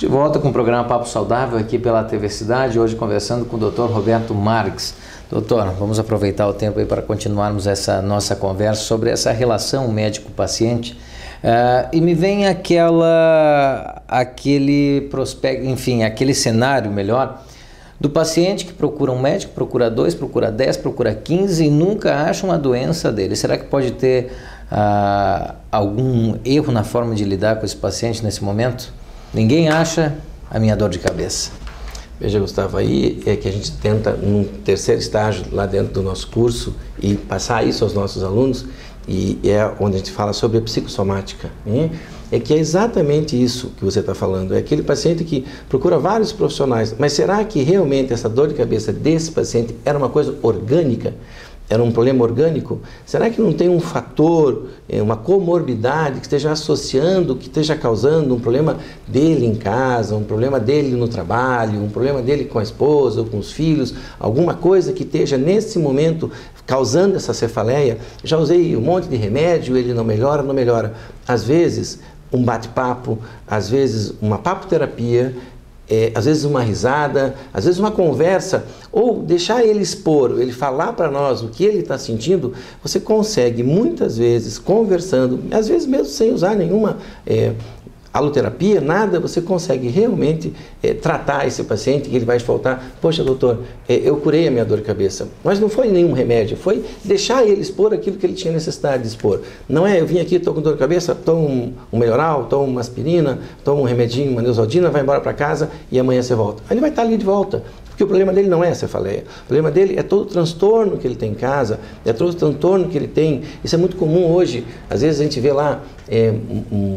De volta com o programa Papo Saudável aqui pela TV Cidade, hoje conversando com o Dr. Roberto Marques. Doutor, vamos aproveitar o tempo aí para continuarmos essa nossa conversa sobre essa relação médico-paciente. E me vem aquele prospecto, enfim, aquele cenário melhor, do paciente que procura um médico, procura 2, procura 10, procura 15 e nunca acha uma doença dele. Será que pode ter algum erro na forma de lidar com esse paciente nesse momento? Ninguém acha a minha dor de cabeça. Veja, Gustavo, aí é que a gente tenta, num terceiro estágio lá dentro do nosso curso, e passar isso aos nossos alunos, e é onde a gente fala sobre a psicossomática, né? É que é exatamente isso que você está falando, é aquele paciente que procura vários profissionais, mas será que realmente essa dor de cabeça desse paciente era uma coisa orgânica? Era um problema orgânico? Será que não tem um fator, uma comorbidade que esteja associando, que esteja causando um problema dele em casa, um problema dele no trabalho, um problema dele com a esposa ou com os filhos, alguma coisa que esteja nesse momento causando essa cefaleia? Já usei um monte de remédio, ele não melhora, não melhora. Às vezes, um bate-papo, às vezes uma papoterapia, às vezes uma risada, às vezes uma conversa, ou deixar ele expor, ele falar para nós o que ele está sentindo, você consegue muitas vezes conversando, às vezes mesmo sem usar nenhuma aloterapia, nada, você consegue realmente tratar esse paciente, que ele vai te voltar, poxa doutor, eu curei a minha dor de cabeça, mas não foi nenhum remédio, foi deixar ele expor aquilo que ele tinha necessidade de expor. Não é, eu vim aqui, estou com dor de cabeça, tomo um melhoral, tomo uma aspirina, tomo um remedinho, uma neosaldina, vai embora para casa e amanhã você volta. Aí ele vai estar ali de volta. Porque o problema dele não é a cefaleia, o problema dele é todo o transtorno que ele tem em casa, é todo o transtorno que ele tem. Isso é muito comum hoje, às vezes a gente vê lá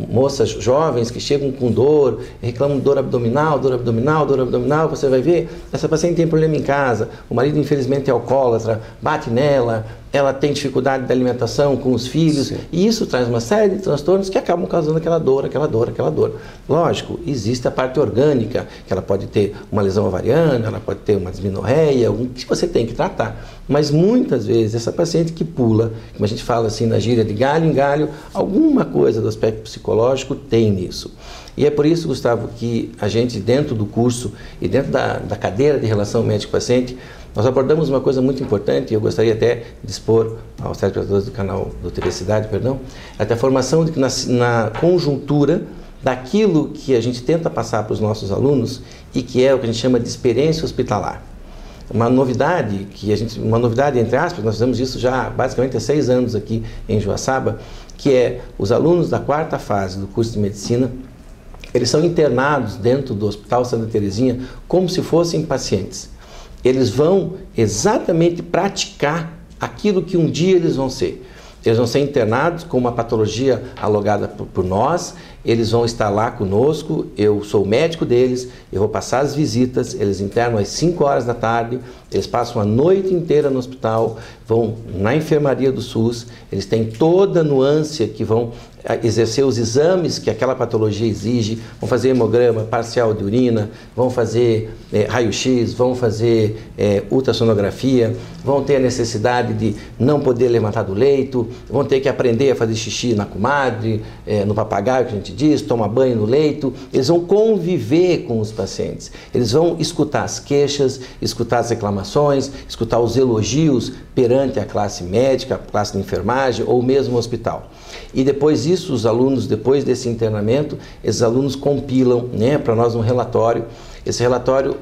moças jovens que chegam com dor, reclamam de dor abdominal, dor abdominal, dor abdominal, você vai ver, essa paciente tem problema em casa, o marido infelizmente é alcoólatra, bate nela, ela tem dificuldade de alimentação com os filhos. Sim. E isso traz uma série de transtornos que acabam causando aquela dor, aquela dor, aquela dor. Lógico, existe a parte orgânica, que ela pode ter uma lesão ovariana, ela pode ter uma dismenorreia, algum que você tem que tratar. Mas muitas vezes essa paciente que pula, como a gente fala assim na gíria de galho em galho, alguma coisa do aspecto psicológico tem nisso. E é por isso, Gustavo, que a gente dentro do curso e dentro da cadeira de relação médico-paciente, nós abordamos uma coisa muito importante, e eu gostaria até de expor aos telespectadores do canal do TV Cidade, até a formação de que na conjuntura daquilo que a gente tenta passar para os nossos alunos e que é o que a gente chama de experiência hospitalar. Uma novidade, uma novidade entre aspas, nós fizemos isso já basicamente há 6 anos aqui em Joaçaba, que é os alunos da 4ª fase do curso de medicina, eles são internados dentro do Hospital Santa Terezinha como se fossem pacientes. Eles vão exatamente praticar aquilo que um dia eles vão ser. Eles vão ser internados com uma patologia alogada por nós, eles vão estar lá conosco, eu sou o médico deles, eu vou passar as visitas, eles internam às 5 horas da tarde, eles passam a noite inteira no hospital, vão na enfermaria do SUS, eles têm toda a nuance que vão exercer os exames que aquela patologia exige, vão fazer hemograma parcial de urina, vão fazer raio-x, vão fazer ultrassonografia, vão ter a necessidade de não poder levantar do leito, vão ter que aprender a fazer xixi na comadre, no papagaio que a gente diz, tomar banho no leito. Eles vão conviver com os pacientes, eles vão escutar as queixas, escutar as reclamações, escutar os elogios perante a classe médica, a classe de enfermagem ou mesmo o hospital. E depois disso, os alunos, depois desse internamento, esses alunos compilam, para nós um relatório. Esse relatório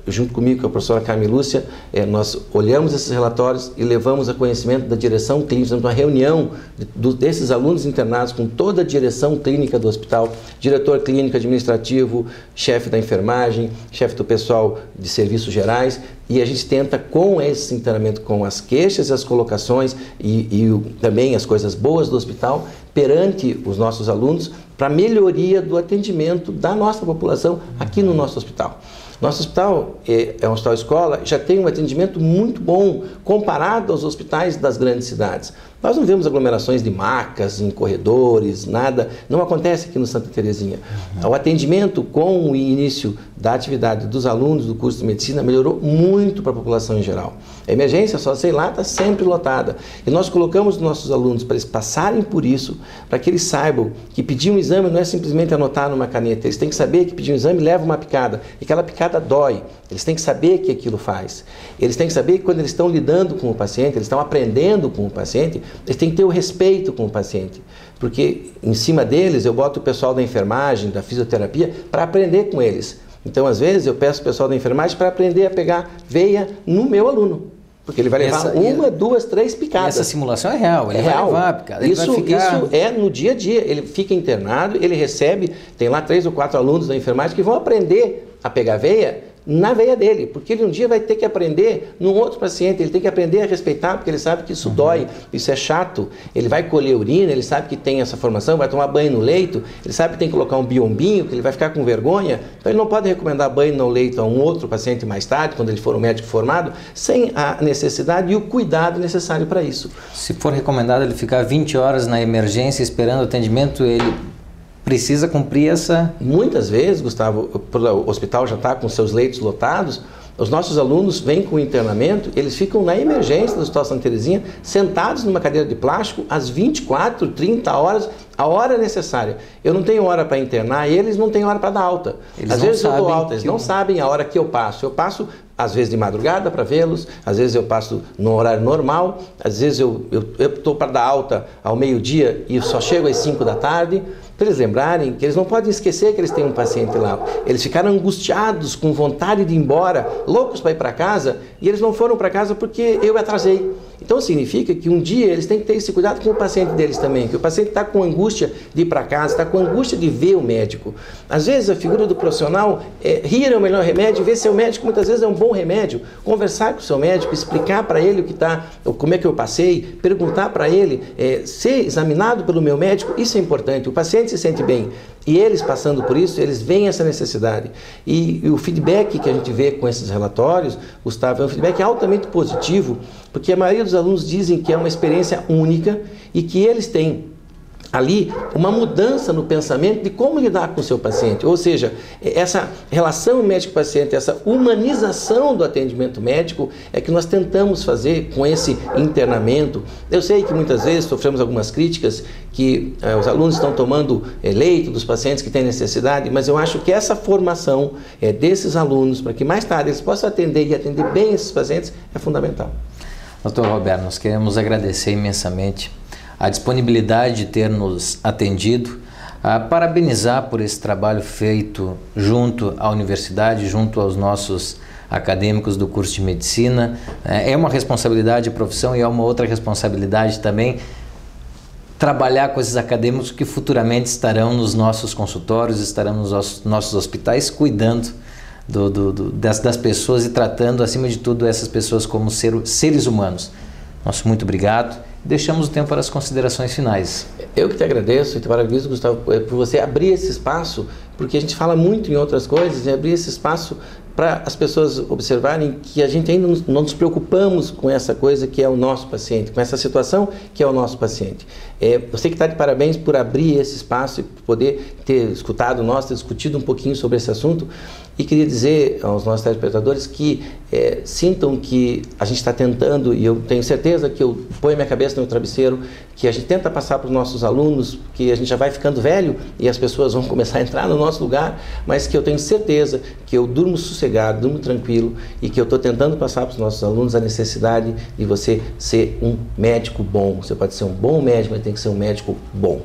junto comigo, com a professora Carmen Lúcia, nós olhamos esses relatórios e levamos a conhecimento da direção clínica, uma reunião desses alunos internados com toda a direção clínica do hospital, diretor clínico administrativo, chefe da enfermagem, chefe do pessoal de serviços gerais, e a gente tenta, com esse internamento, com as queixas e as colocações e também as coisas boas do hospital, perante os nossos alunos, para melhoria do atendimento da nossa população aqui no nosso hospital. Nosso hospital é um hospital escola, já tem um atendimento muito bom comparado aos hospitais das grandes cidades. Nós não vemos aglomerações de macas em corredores, nada, não acontece aqui no Santa Terezinha. O atendimento com o início da atividade dos alunos do curso de medicina melhorou muito para a população em geral. A emergência, só sei lá, está sempre lotada. E nós colocamos nossos alunos para eles passarem por isso, para que eles saibam que pedir um exame não é simplesmente anotar numa caneta. Eles têm que saber que pedir um exame leva uma picada, e aquela picada dói. Eles têm que saber que aquilo faz. Eles têm que saber que quando eles estão lidando com o paciente, eles estão aprendendo com o paciente, eles têm que ter o respeito com o paciente. Porque em cima deles eu boto o pessoal da enfermagem, da fisioterapia, para aprender com eles. Então, às vezes, eu peço o pessoal da enfermagem para aprender a pegar veia no meu aluno. Porque ele vai levar uma, duas, três picadas. Essa simulação é real, ele vai levar a picada. Isso é no dia a dia. Ele fica internado, ele recebe, tem lá 3 ou 4 alunos da enfermagem que vão aprender a pegar veia na veia dele, porque ele um dia vai ter que aprender num outro paciente, ele tem que aprender a respeitar, porque ele sabe que isso dói, isso é chato, ele vai colher urina, ele sabe que tem essa formação, vai tomar banho no leito, ele sabe que tem que colocar um biombinho, que ele vai ficar com vergonha, então ele não pode recomendar banho no leito a um outro paciente mais tarde, quando ele for um médico formado, sem a necessidade e o cuidado necessário para isso. Se for recomendado ele ficar 20 horas na emergência esperando atendimento, ele precisa cumprir essa... Muitas vezes, Gustavo, o hospital já está com seus leitos lotados, os nossos alunos vêm com o internamento, eles ficam na emergência do Hospital Santa Terezinha, sentados numa cadeira de plástico, às 24, 30 horas, a hora necessária. Eu não tenho hora para internar e eles não têm hora para dar alta. Às vezes eu dou alta, eles não sabem a hora que eu passo. Eu passo, às vezes, de madrugada para vê-los, às vezes eu passo no horário normal, às vezes eu estou para dar alta ao meio-dia e só chego às 5 da tarde, para eles lembrarem que eles não podem esquecer que eles têm um paciente lá. Eles ficaram angustiados, com vontade de ir embora, loucos para ir para casa, e eles não foram para casa porque eu atrasei. Então significa que um dia eles têm que ter esse cuidado com o paciente deles também, que o paciente está com angústia de ir para casa, está com angústia de ver o médico. Às vezes a figura do profissional rir é o melhor remédio, ver seu médico muitas vezes é um bom remédio, conversar com o seu médico, explicar para ele o que está, como é que eu passei, perguntar para ele, ser examinado pelo meu médico, isso é importante, o paciente se sente bem. E eles passando por isso, eles veem essa necessidade. E o feedback que a gente vê com esses relatórios, Gustavo, é um feedback altamente positivo, porque a maioria dos alunos dizem que é uma experiência única e que eles têm ali uma mudança no pensamento de como lidar com o seu paciente, ou seja, essa relação médico-paciente, essa humanização do atendimento médico é que nós tentamos fazer com esse internamento. Eu sei que muitas vezes sofremos algumas críticas que os alunos estão tomando leito dos pacientes que têm necessidade, mas eu acho que essa formação desses alunos, para que mais tarde eles possam atender e atender bem esses pacientes, é fundamental. Dr. Roberto, nós queremos agradecer imensamente a disponibilidade de ter nos atendido, parabenizar por esse trabalho feito junto à universidade, junto aos nossos acadêmicos do curso de medicina. É uma responsabilidade a profissão e é uma outra responsabilidade também trabalhar com esses acadêmicos que futuramente estarão nos nossos consultórios, estarão nos nossos hospitais cuidando das pessoas e tratando, acima de tudo, essas pessoas como seres humanos. Nosso muito obrigado. Deixamos o tempo para as considerações finais. Eu que te agradeço e te parabenizo, Gustavo, por você abrir esse espaço, porque a gente fala muito em outras coisas, e abrir esse espaço para as pessoas observarem que a gente ainda não nos preocupamos com essa coisa que é o nosso paciente, com essa situação que é o nosso paciente. Você que está de parabéns por abrir esse espaço e poder ter escutado nós, ter discutido um pouquinho sobre esse assunto. E queria dizer aos nossos telespectadores que sintam que a gente está tentando, e eu tenho certeza que eu ponho minha cabeça no travesseiro, que a gente tenta passar para os nossos alunos, que a gente já vai ficando velho e as pessoas vão começar a entrar no nosso lugar, mas que eu tenho certeza que eu durmo sossegado, durmo tranquilo e que eu estou tentando passar para os nossos alunos a necessidade de você ser um médico bom. Você pode ser um bom médico, mas tem que ser um médico bom.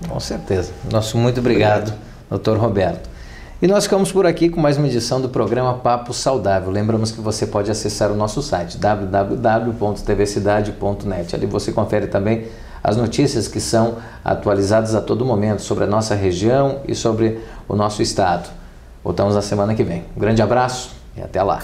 Com certeza. Nosso muito obrigado, Dr. Roberto. E nós ficamos por aqui com mais uma edição do programa Papo Saudável. Lembramos que você pode acessar o nosso site www.tvcidade.net. Ali você confere também as notícias que são atualizadas a todo momento sobre a nossa região e sobre o nosso estado. Voltamos na semana que vem. Um grande abraço e até lá.